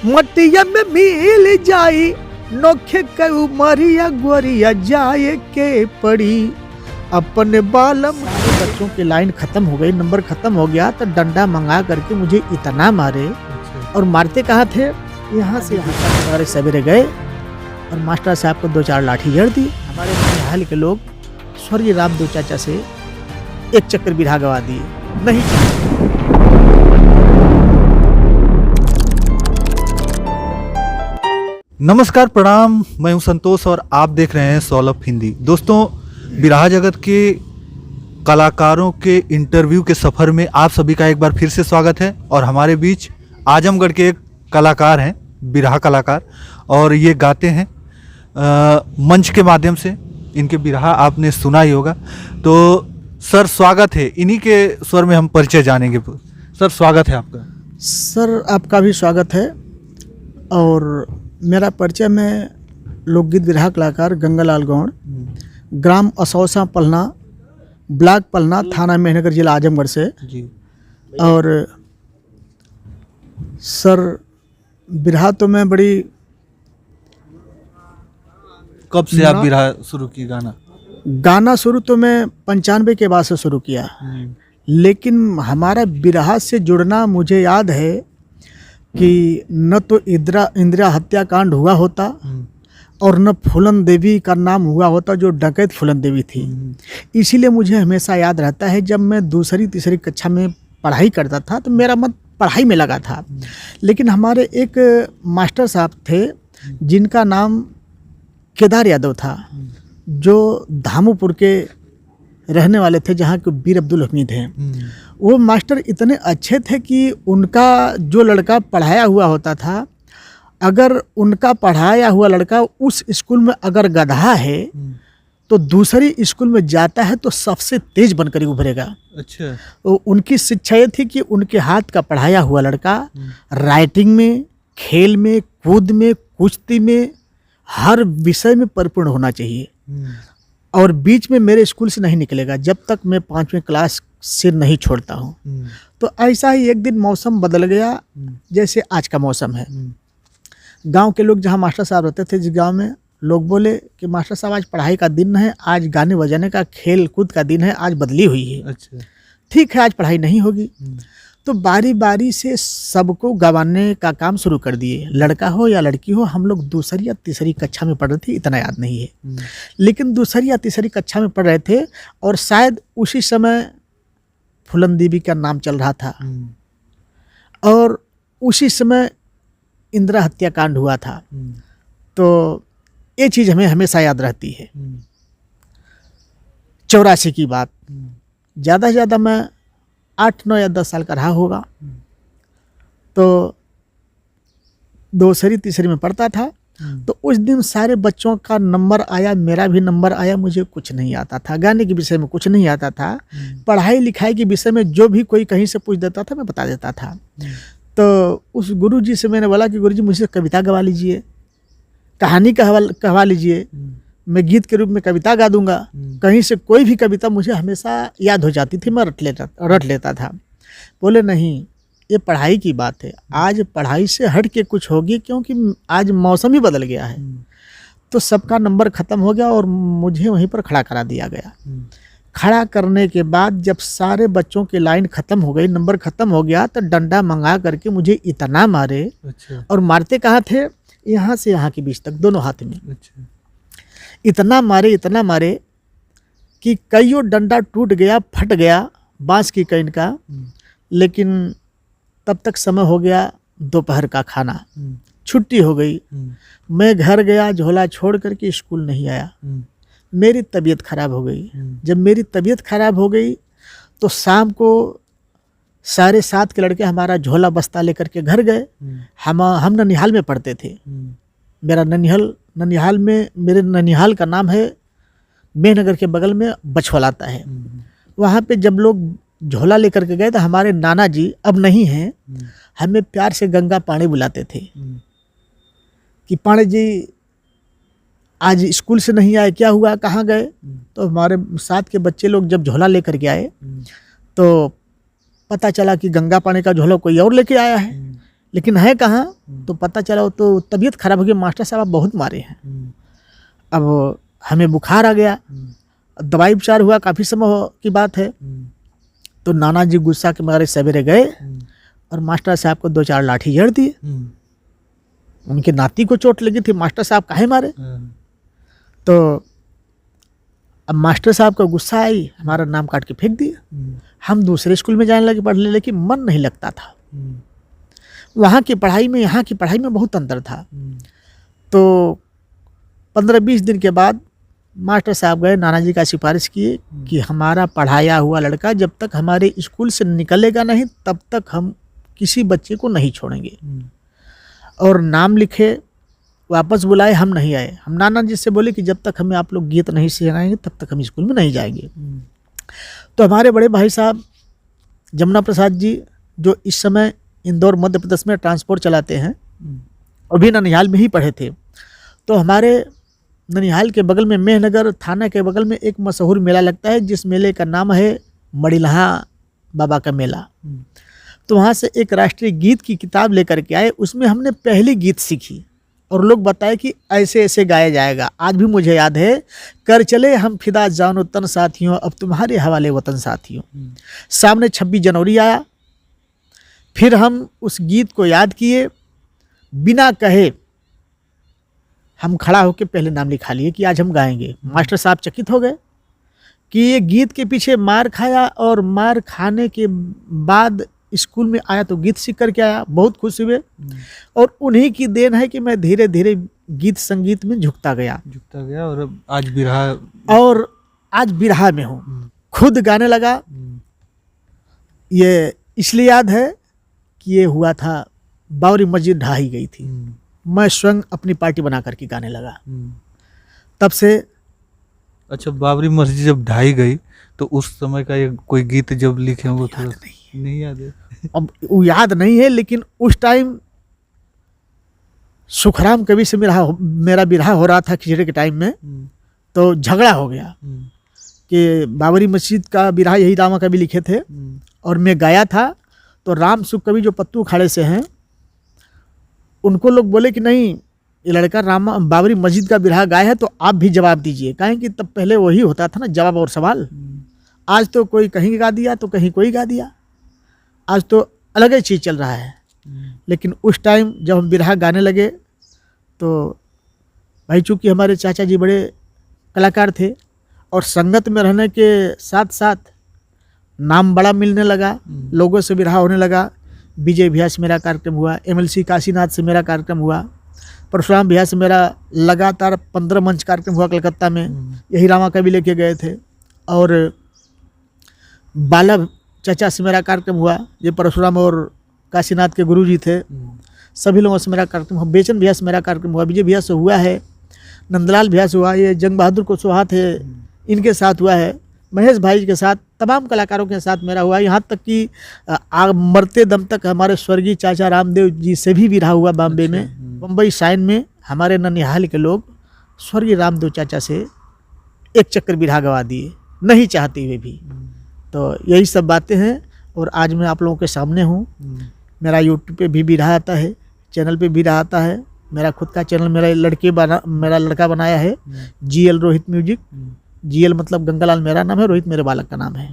मटिया में मिल जाई नोखे कऊ मरिया गोरिया जाए के पड़ी अपने बालम। बच्चों की लाइन खत्म हो गई, नंबर खत्म हो गया तो डंडा मंगा करके मुझे इतना मारे। और मारते कहाँ थे, यहाँ से यहाँ तक हमारे सवेरे गए और मास्टर साहब को 2-4 लाठी जड़ दी। हमारे हाल के लोग स्वर्गीय राम दो चाचा से एक चक्कर बिरहा गवा दिए। नहीं नमस्कार, प्रणाम। मैं हूं संतोष और आप देख रहे हैं सॉलफ हिंदी। दोस्तों, बिरहा जगत के कलाकारों के इंटरव्यू के सफ़र में आप सभी का एक बार फिर से स्वागत है। और हमारे बीच आजमगढ़ के एक कलाकार हैं, बिरहा कलाकार, और ये गाते हैं मंच के माध्यम से। इनके बिरहा आपने सुना ही होगा। तो सर स्वागत है, इन्हीं के स्वर में हम परिचय जानेंगे। सर स्वागत है आपका। सर आपका भी स्वागत है। और मेरा परिचय, मैं लोकगीत बिरहा कलाकार गंगालाल गौड़, ग्राम असौसा पलना, ब्लॉक पलना, थाना मेहनगर, जिला आजमगढ़ से जी। और सर बिरहा तो मैं बड़ी कब से आप बिरहा शुरू की गाना शुरू तो मैं 95 के बाद से शुरू किया। लेकिन हमारा बिरहा से जुड़ना, मुझे याद है कि न तो इंदिरा हत्याकांड हुआ होता और न फूलन देवी का नाम हुआ होता, जो डकैत फूलन देवी थी। इसीलिए मुझे हमेशा याद रहता है, जब मैं दूसरी तीसरी कक्षा में पढ़ाई करता था तो मेरा मन पढ़ाई में लगा था। लेकिन हमारे एक मास्टर साहब थे जिनका नाम केदार यादव था, जो धामुपुर के रहने वाले थे, जहाँ के वीर अब्दुल हमीद हैं। वो मास्टर इतने अच्छे थे कि उनका जो लड़का पढ़ाया हुआ होता था, अगर उनका पढ़ाया हुआ लड़का उस स्कूल में अगर गधा है तो दूसरी स्कूल में जाता है तो सबसे तेज बनकर ही उभरेगा। अच्छा। तो उनकी शिक्षा ये थी कि उनके हाथ का पढ़ाया हुआ लड़का राइटिंग में, खेल में, कूद में, कुश्ती में, हर विषय में परिपूर्ण होना चाहिए। और बीच में मेरे स्कूल से नहीं निकलेगा जब तक मैं 5वीं क्लास से नहीं छोड़ता हूँ। तो ऐसा ही एक दिन मौसम बदल गया, जैसे आज का मौसम है। गांव के लोग, जहाँ मास्टर साहब रहते थे, जिस गांव में, लोग बोले कि मास्टर साहब आज पढ़ाई का दिन है, आज गाने बजाने का, खेल कूद का दिन है, आज बदली हुई है। अच्छा। ठीक है, आज पढ़ाई नहीं होगी। तो बारी बारी से सबको गवाने का काम शुरू कर दिए। लड़का हो या लड़की हो, हम लोग दूसरी या तीसरी कक्षा में पढ़ रहे थे, इतना याद नहीं है। लेकिन दूसरी या तीसरी कक्षा में पढ़ रहे थे और शायद उसी समय फूलन देवी का नाम चल रहा था और उसी समय इंदिरा हत्याकांड हुआ था। तो ये चीज़ हमें हमेशा याद रहती है। 84 की बात, ज़्यादा से ज़्यादा मैं 8, 9 या 10 साल का रहा होगा। तो दूसरी तीसरी में पढ़ता था। तो उस दिन सारे बच्चों का नंबर आया, मेरा भी नंबर आया। मुझे कुछ नहीं आता था, गाने के विषय में कुछ नहीं आता था, पढ़ाई लिखाई के विषय में जो भी कोई कहीं से पूछ देता था मैं बता देता था। तो उस गुरुजी से मैंने बोला कि गुरुजी मुझसे कविता गवा लीजिए, कहानी कहवा लीजिए, मैं गीत के रूप में कविता गा दूंगा। कहीं से कोई भी कविता मुझे हमेशा याद हो जाती थी, मैं रट लेता था। बोले नहीं, ये पढ़ाई की बात है, आज पढ़ाई से हट के कुछ होगी, क्योंकि आज मौसम ही बदल गया है। तो सबका नंबर ख़त्म हो गया और मुझे वहीं पर खड़ा करा दिया गया। खड़ा करने के बाद जब सारे बच्चों की लाइन ख़त्म हो गई, नंबर ख़त्म हो गया, तो डंडा मंगा करके मुझे इतना मारे। अच्छा। और मारते कहाँ थे, यहाँ से यहाँ के बीच तक, दोनों हाथ में। अच्छा। इतना मारे कि कईयों डंडा टूट गया, फट गया बांस की कैन का। लेकिन तब तक समय हो गया दोपहर का खाना, छुट्टी हो गई। मैं घर गया, झोला छोड़ करके स्कूल नहीं आया। मेरी तबीयत खराब हो गई। जब मेरी तबीयत खराब हो गई तो शाम को सारे 7 के लड़के हमारा झोला बस्ता लेकर के घर गए। हम ननिहाल में पढ़ते थे। मेरा ननिहाल में, मेरे ननिहाल का नाम है मेहनगर के बगल में बछवाल आता है। वहाँ पे जब लोग झोला लेकर के गए तो हमारे नाना जी, अब नहीं हैं, हमें प्यार से गंगा पानी बुलाते थे कि पानी जी आज स्कूल से नहीं आए, क्या हुआ, कहाँ गए। तो हमारे साथ के बच्चे लोग जब झोला लेकर के आए तो पता चला कि गंगा पानी का झोला कोई और लेके आया है। लेकिन है कहाँ, तो पता चला वो तो तबीयत खराब हो गई, मास्टर साहब आप बहुत मारे हैं। अब हमें बुखार आ गया, दवाई उपचार हुआ, काफ़ी समय की बात है। तो नाना जी गुस्सा के मारे सवेरे गए और मास्टर साहब को 2-4 लाठी जड़ दिए। उनके नाती को चोट लगी थी, मास्टर साहब काहे मारे। तो अब मास्टर साहब को गुस्सा आई, हमारा नाम काट के फेंक दिया। हम दूसरे स्कूल में जाने लगे पढ़ने, लेकिन मन नहीं लगता था। वहाँ की पढ़ाई में यहाँ की पढ़ाई में बहुत अंतर था। तो 15-20 दिन के बाद मास्टर साहब गए, नाना जी का सिफारिश किए कि हमारा पढ़ाया हुआ लड़का जब तक हमारे स्कूल से निकलेगा नहीं तब तक हम किसी बच्चे को नहीं छोड़ेंगे। और नाम लिखे, वापस बुलाए, हम नहीं आए। हम नाना जी से बोले कि जब तक हमें आप लोग गीत नहीं सिखाएंगे तब तक हम स्कूल में नहीं जाएंगे। तो हमारे बड़े भाई साहब जमुना प्रसाद जी, जो इस समय इंदौर मध्य प्रदेश में ट्रांसपोर्ट चलाते हैं, अभी ननिहाल में ही पढ़े थे। तो हमारे ननिहाल के बगल में मेहनगर थाना के बगल में एक मशहूर मेला लगता है, जिस मेले का नाम है मड़िलहा बाबा का मेला। तो वहाँ से एक राष्ट्रीय गीत की किताब लेकर के आए, उसमें हमने पहली गीत सीखी और लोग बताए कि ऐसे ऐसे गाया जाएगा। आज भी मुझे याद है, कर चले हम फिदा जानो तन साथियों, अब तुम्हारे हवाले वतन साथियों। सामने 26 जनवरी आया, फिर हम उस गीत को याद किए, बिना कहे हम खड़ा होकर पहले नाम लिखा लिए कि आज हम गाएंगे। मास्टर साहब चकित हो गए कि ये गीत के पीछे मार खाया, और मार खाने के बाद स्कूल में आया तो गीत सीख करके आया, बहुत खुश हुए। और उन्हीं की देन है कि मैं धीरे धीरे गीत संगीत में झुकता गया और आज बिरहा, और आज बिरहा में हूँ, खुद गाने लगा। ये इसलिए याद है कि ये हुआ था बावरी मस्जिद ढाई गई थी, मैं स्वयं अपनी पार्टी बना करके गाने लगा। तब से अच्छा, बाबरी मस्जिद जब ढाई गई तो उस समय का ये कोई गीत जब लिखे हो, थोड़ा नहीं याद है। अब वो याद नहीं है, लेकिन उस टाइम सुखराम कवि से मेरा बिरहा हो रहा था खिचड़ी के टाइम में। तो झगड़ा हो गया कि बाबरी मस्जिद का बिरहा यही रामा कवि लिखे थे और मैं गाया था। तो राम सुख कवि जो पत्तू अखाड़े से हैं, उनको लोग बोले कि नहीं, ये लड़का रामा बाबरी मस्जिद का बिरहा गाया है तो आप भी जवाब दीजिए। कहें कि तब पहले वही होता था ना, जवाब और सवाल। आज तो कोई कहीं गा दिया तो कहीं कोई गा दिया, आज तो अलग ही चीज़ चल रहा है। लेकिन उस टाइम जब हम बिरहा गाने लगे तो भाई, चूँकि हमारे चाचा जी बड़े कलाकार थे और संगत में रहने के साथ साथ नाम बड़ा मिलने लगा, लोगों से बिरहा होने लगा। विजय भैया से मेरा कार्यक्रम हुआ, MLC काशीनाथ से मेरा कार्यक्रम हुआ, परशुराम भैया से मेरा लगातार 15 मंच कार्यक्रम हुआ कलकत्ता में, यही रामा कवि लेके गए थे। और बाला चाचा से मेरा कार्यक्रम हुआ, ये परशुराम और काशीनाथ के गुरुजी थे, सभी लोगों से मेरा कार्यक्रम हुआ। बेचन भैया से मेरा कार्यक्रम हुआ, विजय भैया से हुआ है, नंदलाल भैया से हुआ, ये जंग बहादुर कुशवाहा थे, इनके साथ हुआ है, महेश भाई के साथ, तमाम कलाकारों के साथ मेरा हुआ। यहाँ तक कि मरते दम तक हमारे स्वर्गीय चाचा रामदेव जी से भी बिरहा हुआ बॉम्बे में, बम्बई साइन में। हमारे ननिहाल के लोग स्वर्गीय रामदेव चाचा से एक चक्कर बिरहा गवा दिए, नहीं चाहते हुए भी। तो यही सब बातें हैं और आज मैं आप लोगों के सामने हूँ। मेरा यूट्यूब पे भी बिरहा आता है, चैनल पे भी आता है। मेरा खुद का चैनल मेरा लड़का बनाया है, GL रोहित म्यूजिक। GL मतलब गंगालाल मेरा नाम है, रोहित मेरे बालक का नाम है।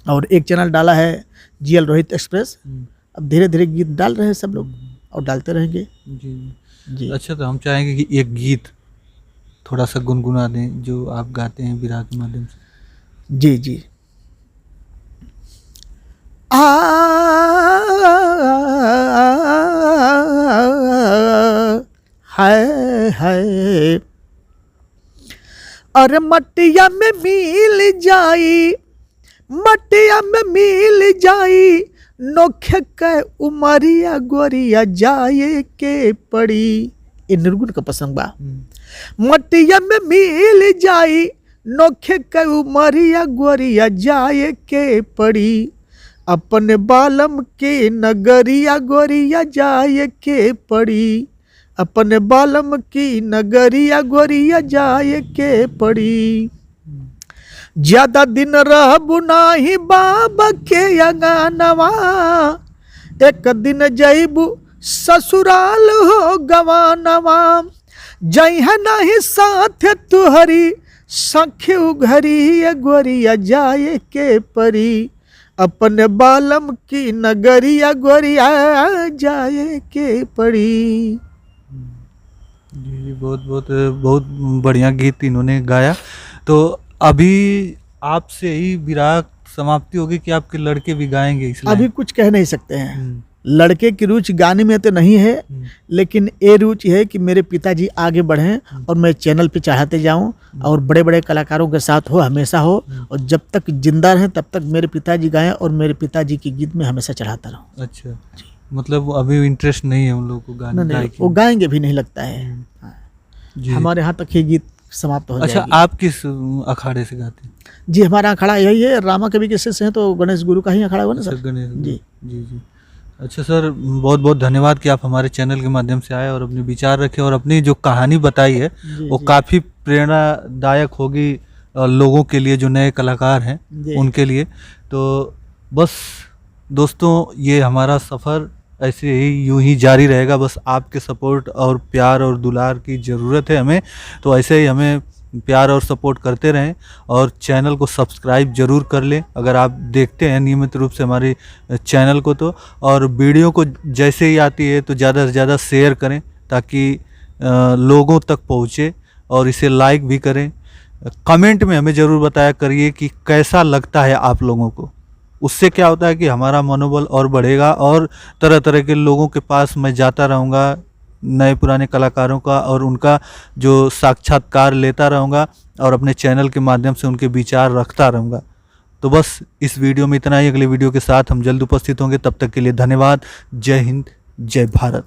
और एक चैनल डाला है GL रोहित एक्सप्रेस। अब धीरे धीरे गीत डाल रहे हैं सब लोग और डालते रहेंगे जी। अच्छा, तो हम चाहेंगे कि एक गीत थोड़ा सा गुनगुना दें जो आप गाते हैं बिरहा के माध्यम से। जी जी। हाय अरे मटिया में मिल जाई, मटिया में मिल जाई, नोखे के उमरिया गोरिया जाए के पड़ी। ये निर्गुण का प्रसंग बा। मटिया में मिल जाई, नोखे के उमरिया गोरिया जाए के पड़ी, अपने बालम के नगरिया गोरिया जाए के पड़ी, अपने बालम की नगरिया गोरिया जाए के पड़ी। ज्यादा दिन रहबू नाही बाबा के अंगनवा, एक दिन जइबू ससुराल हो गवानवा जइह नहीं साथ तुहरी सखी घरी ये गोरिया जाए के परी अपने बालम की नगरिया गोरिया जाए के पड़ी। जी बहुत बहुत बहुत बढ़िया गीत इन्होंने गाया। तो अभी आपसे ही विराह समाप्ति होगी कि आपके लड़के भी गाएंगे इस अभी लाइन? कुछ कह नहीं सकते हैं। लड़के की रुचि गाने में तो नहीं है, लेकिन ये रुचि है कि मेरे पिताजी आगे बढ़ें और मैं चैनल पे चाहते जाऊं और बड़े बड़े कलाकारों के साथ हो, हमेशा हो, और जब तक जिंदा रहें तब तक मेरे पिताजी गाएं और मेरे पिताजी की गीत में हमेशा चढ़ाता रहूं। अच्छा, मतलब अभी इंटरेस्ट नहीं है उन लोगों को गाने नहीं, गायकी वो में? गाएंगे भी नहीं लगता है। हाँ। जी। हमारे यहाँ तक ये गीत समाप्त हो अच्छा, जाएगी। आप किस अखाड़े से गाते हैं? जी हमारा अखाड़ा यही है, रामा कवि के शिष्य हैं तो गणेश गुरु का ही अखाड़ा हुआ ना अच्छा, सर। गणेश जी। जी जी। अच्छा सर, बहुत बहुत धन्यवाद कि आप हमारे चैनल के माध्यम से आए और अपने विचार रखे और अपनी जो कहानी बताई है जी, वो जी। काफ़ी प्रेरणादायक होगी लोगों के लिए जो नए कलाकार हैं जी। उनके लिए। तो बस दोस्तों, ये हमारा सफ़र ऐसे ही यूं ही जारी रहेगा। बस आपके सपोर्ट और प्यार और दुलार की ज़रूरत है हमें, तो ऐसे ही हमें प्यार और सपोर्ट करते रहें और चैनल को सब्सक्राइब जरूर कर लें अगर आप देखते हैं नियमित रूप से हमारे चैनल को। तो और वीडियो को जैसे ही आती है तो ज़्यादा से ज़्यादा शेयर करें ताकि लोगों तक पहुँचे, और इसे लाइक भी करें। कमेंट में हमें ज़रूर बताया करिए कि कैसा लगता है आप लोगों को। उससे क्या होता है कि हमारा मनोबल और बढ़ेगा और तरह तरह के लोगों के पास मैं जाता रहूँगा, नए पुराने कलाकारों का और उनका जो साक्षात्कार लेता रहूँगा और अपने चैनल के माध्यम से उनके विचार रखता रहूँगा। तो बस इस वीडियो में इतना ही। अगले वीडियो के साथ हम जल्द उपस्थित होंगे। तब तक के लिए धन्यवाद। जय हिंद, जय भारत।